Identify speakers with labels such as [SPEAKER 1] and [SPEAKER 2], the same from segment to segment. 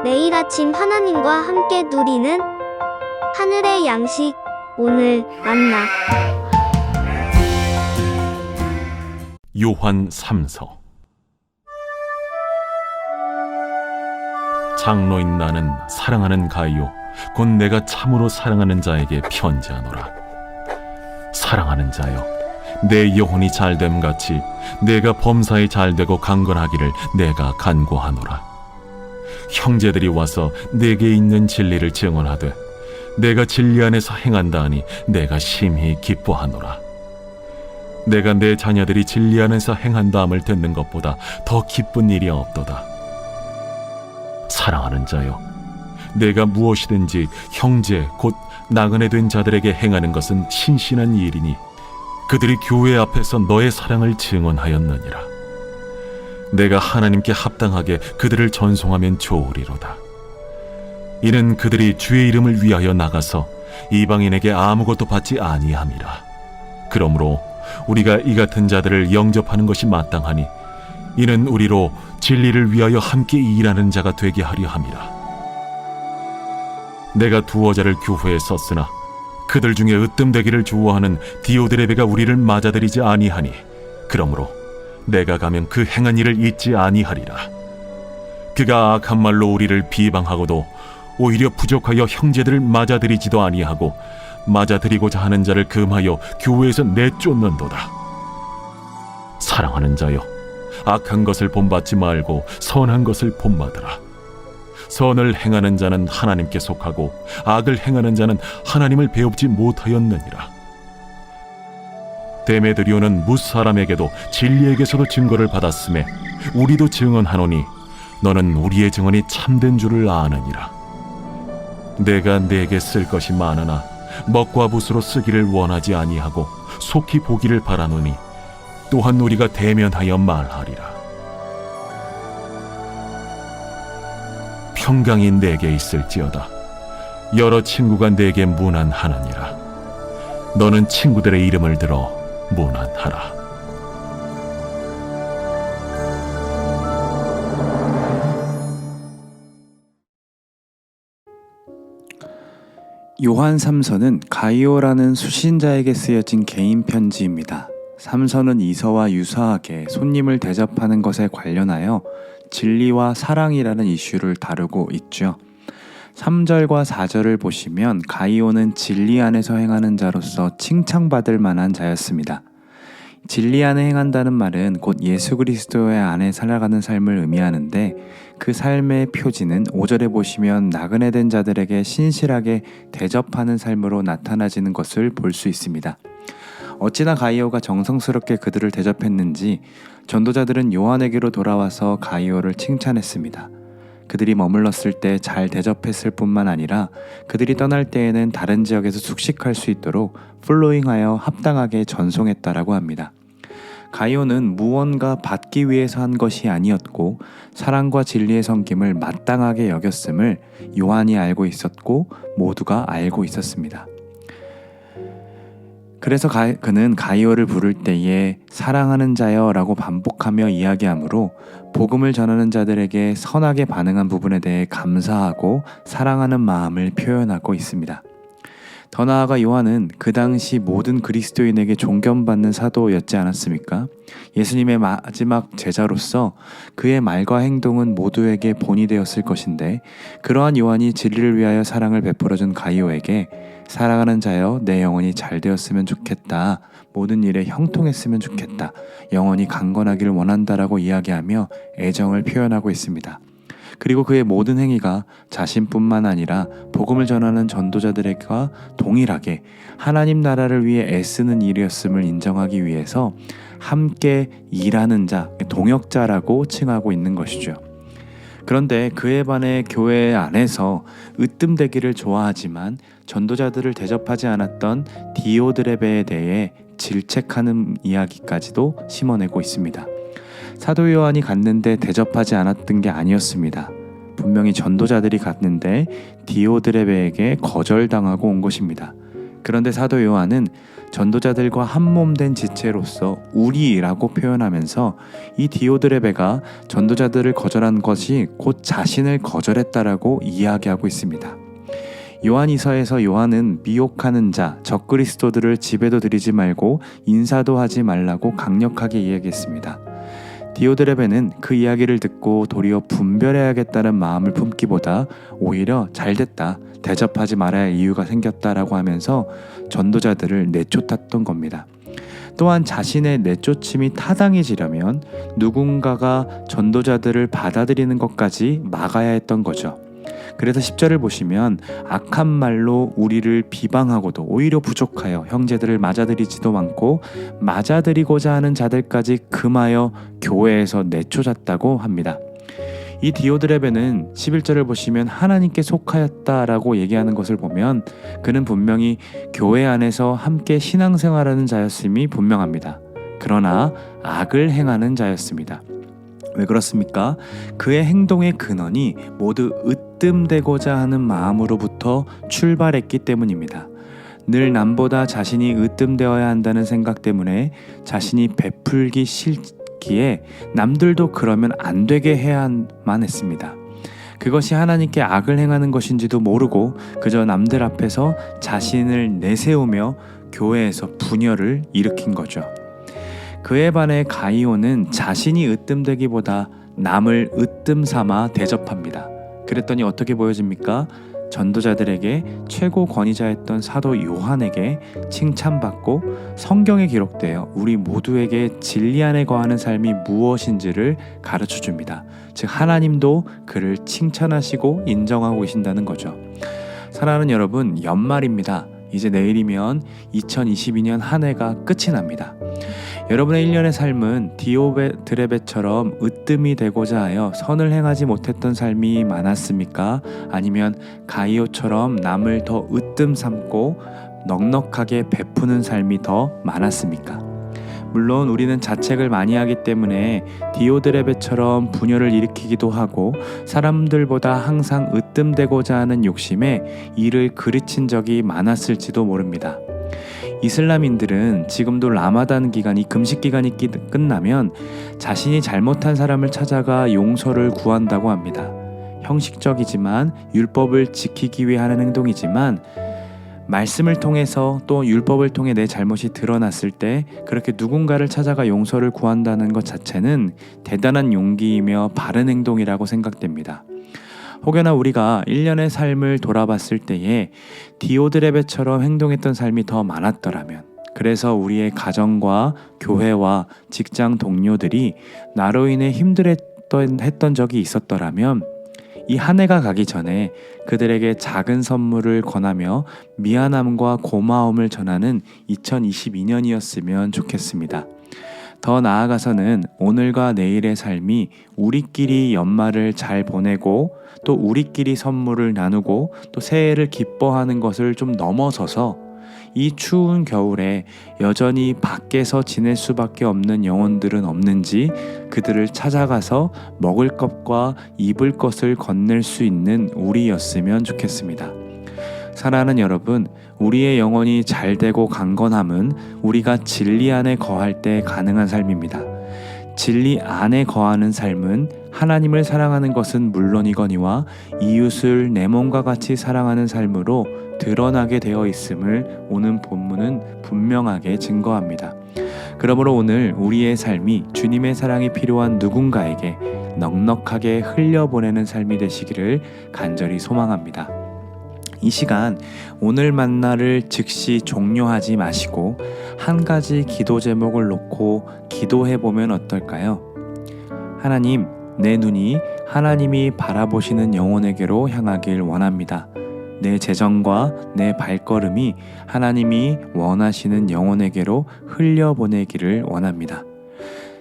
[SPEAKER 1] 매일 아침 하나님과 함께 누리는 하늘의 양식, 오늘 만나.
[SPEAKER 2] 요한 3서. 장로인 나는 사랑하는 가이오 곧 내가 참으로 사랑하는 자에게 편지하노라. 사랑하는 자여, 내 영혼이 잘됨 같이 내가 범사에 잘되고 강건하기를 내가 간구하노라. 형제들이 와서 내게 있는 진리를 증언하되 내가 진리 안에서 행한다 하니 내가 심히 기뻐하노라. 내가 내 자녀들이 진리 안에서 행한다함을 듣는 것보다 더 기쁜 일이 없도다. 사랑하는 자여, 내가 무엇이든지 형제 곧 나그네 된 자들에게 행하는 것은 신신한 일이니 그들이 교회 앞에서 너의 사랑을 증언하였느니라. 내가 하나님께 합당하게 그들을 전송하면 좋으리로다. 이는 그들이 주의 이름을 위하여 나가서 이방인에게 아무것도 받지 아니함이라. 그러므로 우리가 이 같은 자들을 영접하는 것이 마땅하니 이는 우리로 진리를 위하여 함께 일하는 자가 되게 하려 함이라. 내가 두어 자를 교회에 썼으나 그들 중에 으뜸되기를 좋아하는 디오드레베가 우리를 맞아들이지 아니하니 그러므로 내가 가면 그 행한 일을 잊지 아니하리라. 그가 악한 말로 우리를 비방하고도 오히려 부족하여 형제들을 맞아들이지도 아니하고 맞아들이고자 하는 자를 금하여 교회에서 내쫓는도다. 사랑하는 자여, 악한 것을 본받지 말고 선한 것을 본받으라. 선을 행하는 자는 하나님께 속하고 악을 행하는 자는 하나님을 배웁지 못하였느니라. 데메드리오는 무사람에게도 진리에게서도 증거를 받았음에 우리도 증언하노니 너는 우리의 증언이 참된 줄을 아느니라. 내가 네게 쓸 것이 많으나 먹과 붓으로 쓰기를 원하지 아니하고 속히 보기를 바라노니 또한 우리가 대면하여 말하리라. 평강이 내게 있을지어다. 여러 친구가 내게 문안하느니라. 너는 친구들의 이름을 들어 문안하라.
[SPEAKER 3] 요한 3서는 가이오라는 수신자에게 쓰여진 개인 편지입니다. 3서는 2서와 유사하게 손님을 대접하는 것에 관련하여 진리와 사랑이라는 이슈를 다루고 있죠. 3절과 4절을 보시면 가이오는 진리 안에서 행하는 자로서 칭찬받을 만한 자였습니다. 진리 안에 행한다는 말은 곧 예수 그리스도의 안에 살아가는 삶을 의미하는데 그 삶의 표지는 5절에 보시면 나그네 된 자들에게 신실하게 대접하는 삶으로 나타나지는 것을 볼 수 있습니다. 어찌나 가이오가 정성스럽게 그들을 대접했는지 전도자들은 요한에게로 돌아와서 가이오를 칭찬했습니다. 그들이 머물렀을 때 잘 대접했을 뿐만 아니라 그들이 떠날 때에는 다른 지역에서 숙식할 수 있도록 플로잉하여 합당하게 전송했다라고 합니다. 가이오는 무언가 받기 위해서 한 것이 아니었고 사랑과 진리의 섬김을 마땅하게 여겼음을 요한이 알고 있었고 모두가 알고 있었습니다. 그래서 그는 가이오를 부를 때에 사랑하는 자여 라고 반복하며 이야기하므로 복음을 전하는 자들에게 선하게 반응한 부분에 대해 감사하고 사랑하는 마음을 표현하고 있습니다. 더 나아가 요한은 그 당시 모든 그리스도인에게 존경받는 사도였지 않았습니까? 예수님의 마지막 제자로서 그의 말과 행동은 모두에게 본이 되었을 것인데 그러한 요한이 진리를 위하여 사랑을 베풀어준 가이오에게 사랑하는 자여 내 영혼이 잘 되었으면 좋겠다. 모든 일에 형통했으면 좋겠다. 영혼이 강건하기를 원한다라고 이야기하며 애정을 표현하고 있습니다. 그리고 그의 모든 행위가 자신뿐만 아니라 복음을 전하는 전도자들과 동일하게 하나님 나라를 위해 애쓰는 일이었음을 인정하기 위해서 함께 일하는 자, 동역자라고 칭하고 있는 것이죠. 그런데 그에 반해 교회 안에서 으뜸되기를 좋아하지만 전도자들을 대접하지 않았던 디오드레베에 대해 질책하는 이야기까지도 심어내고 있습니다. 사도 요한이 갔는데 대접하지 않았던 게 아니었습니다. 분명히 전도자들이 갔는데 디오드레베에게 거절당하고 온 것입니다. 그런데 사도 요한은 전도자들과 한몸된 지체로서 우리라고 표현하면서 이 디오드레베가 전도자들을 거절한 것이 곧 자신을 거절했다라고 이야기하고 있습니다. 요한이서에서 요한은 미혹하는 자, 적그리스도들을 집에도 들이지 말고 인사도 하지 말라고 강력하게 이야기했습니다. 디오드레베는 그 이야기를 듣고 도리어 분별해야겠다는 마음을 품기보다 오히려 잘됐다, 대접하지 말아야 할 이유가 생겼다라고 하면서 전도자들을 내쫓았던 겁니다. 또한 자신의 내쫓음이 타당해지려면 누군가가 전도자들을 받아들이는 것까지 막아야 했던 거죠. 그래서 10절을 보시면 악한 말로 우리를 비방하고도 오히려 부족하여 형제들을 맞아들이지도 않고 맞아들이고자 하는 자들까지 금하여 교회에서 내쫓았다고 합니다. 이 디오드레베는 11절을 보시면 하나님께 속하였다라고 얘기하는 것을 보면 그는 분명히 교회 안에서 함께 신앙생활하는 자였음이 분명합니다. 그러나 악을 행하는 자였습니다. 왜 그렇습니까? 그의 행동의 근원이 모두 으뜸되고자 하는 마음으로부터 출발했기 때문입니다. 늘 남보다 자신이 으뜸되어야 한다는 생각 때문에 자신이 베풀기 싫기에 남들도 그러면 안 되게 해야만 했습니다. 그것이 하나님께 악을 행하는 것인지도 모르고 그저 남들 앞에서 자신을 내세우며 교회에서 분열을 일으킨 거죠. 그에 반해 가이오는 자신이 으뜸되기보다 남을 으뜸 삼아 대접합니다. 그랬더니 어떻게 보여집니까? 전도자들에게 최고 권위자였던 사도 요한에게 칭찬받고 성경에 기록되어 우리 모두에게 진리 안에 거하는 삶이 무엇인지를 가르쳐 줍니다. 즉 하나님도 그를 칭찬하시고 인정하고 계신다는 거죠. 사랑하는 여러분, 연말입니다. 이제 내일이면 2022년 한 해가 끝이 납니다. 여러분의 1년의 삶은 디오드레베처럼 으뜸이 되고자 하여 선을 행하지 못했던 삶이 많았습니까? 아니면 가이오처럼 남을 더 으뜸 삼고 넉넉하게 베푸는 삶이 더 많았습니까? 물론 우리는 자책을 많이 하기 때문에 디오드레베처럼 분열을 일으키기도 하고 사람들보다 항상 으뜸되고자 하는 욕심에 이를 그르친 적이 많았을지도 모릅니다. 이슬람인들은 지금도 라마단 기간이 금식 기간이 끝나면 자신이 잘못한 사람을 찾아가 용서를 구한다고 합니다. 형식적이지만 율법을 지키기 위해 하는 행동이지만 말씀을 통해서 또 율법을 통해 내 잘못이 드러났을 때 그렇게 누군가를 찾아가 용서를 구한다는 것 자체는 대단한 용기이며 바른 행동이라고 생각됩니다. 혹여나 우리가 1년의 삶을 돌아봤을 때에 디오드레베처럼 행동했던 삶이 더 많았더라면, 그래서 우리의 가정과 교회와 직장 동료들이 나로 인해 힘들었던 적이 있었더라면 이 한 해가 가기 전에 그들에게 작은 선물을 권하며 미안함과 고마움을 전하는 2022년이었으면 좋겠습니다. 더 나아가서는 오늘과 내일의 삶이 우리끼리 연말을 잘 보내고 또 우리끼리 선물을 나누고 또 새해를 기뻐하는 것을 좀 넘어서서 이 추운 겨울에 여전히 밖에서 지낼 수밖에 없는 영혼들은 없는지 그들을 찾아가서 먹을 것과 입을 것을 건넬 수 있는 우리였으면 좋겠습니다. 사랑하는 여러분, 우리의 영혼이 잘되고 강건함은 우리가 진리 안에 거할 때 가능한 삶입니다. 진리 안에 거하는 삶은 하나님을 사랑하는 것은 물론이거니와 이웃을 내 몸과 같이 사랑하는 삶으로 드러나게 되어 있음을 오늘 본문은 분명하게 증거합니다. 그러므로 오늘 우리의 삶이 주님의 사랑이 필요한 누군가에게 넉넉하게 흘려보내는 삶이 되시기를 간절히 소망합니다. 이 시간 오늘 만나를 즉시 종료하지 마시고 한 가지 기도 제목을 놓고 기도해 보면 어떨까요? 하나님, 내 눈이 하나님이 바라보시는 영혼에게로 향하길 원합니다. 내 재정과 내 발걸음이 하나님이 원하시는 영혼에게로 흘려보내기를 원합니다.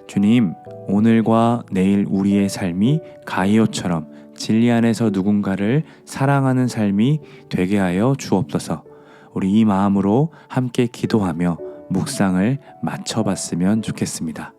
[SPEAKER 3] 주님, 오늘과 내일 우리의 삶이 가이오처럼 진리 안에서 누군가를 사랑하는 삶이 되게 하여 주옵소서. 우리 이 마음으로 함께 기도하며 묵상을 마쳐봤으면 좋겠습니다.